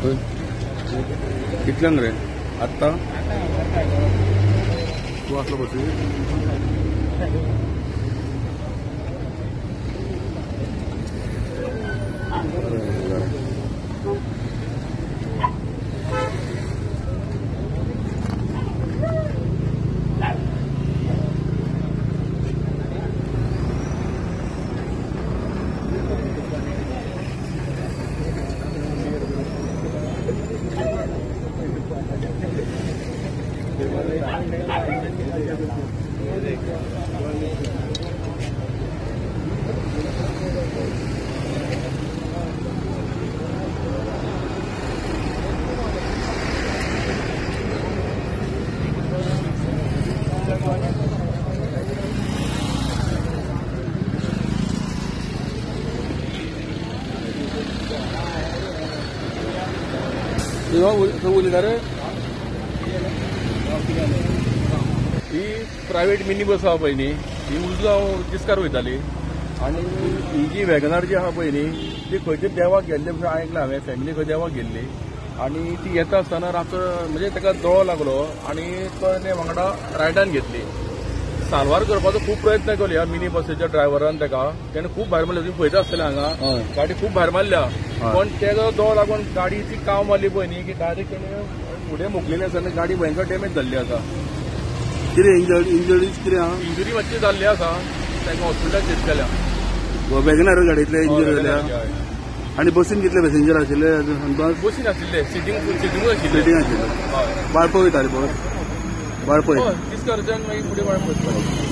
कितल्यांक रे आत्ता तूं आसलो बसी उलयता रे ही प्रायवेट मिनी बस आहा पळय न्ही ही उजगांव तिस्कार वयताली आनी ही जी वॅगनार जी आहा पळय न्ही ती खंयच्या देवाक गेल्ले म्हणून आयकलां हांवें फॅमिली खंय देवाक गेल्ली आनी ती येता आसतना रातचो म्हणजे ताका दोळो लागलो आनी तो वांगडा रायडान घेतली साल्वार करपाचो खूब प्रयत्न केलो ह्या मिनी बसीच्या ड्रायव्हरान ताका तेणें खूब भायर मारली तुम्ही पळयता आसतलें हांगा गाडी खूब भायर मारल्या पण तेजो दोळ लागून गाडीची काव मारली पळय न्ही की डायरेक्ट तेणें फुडें मोकलेली आसा आनी गाडी भयंकर डॅमेज जाल्ली आसा कितें इंजरीज कितें आहा इंजुरी मातशी जाल्ली आसा ताका हॉस्पिटलांत शिफ्ट केल्या वॅगनार गाडयेंतले इंजरी जाल्या आनी बसीन कितले पॅसेंजर आशिल्ले बसीन आशिल्ले सिटींग सिटींग आशिल्ले बाळपय वयताली बस बाळपय तिस्कारच्यान मागीर फुडें बाळपय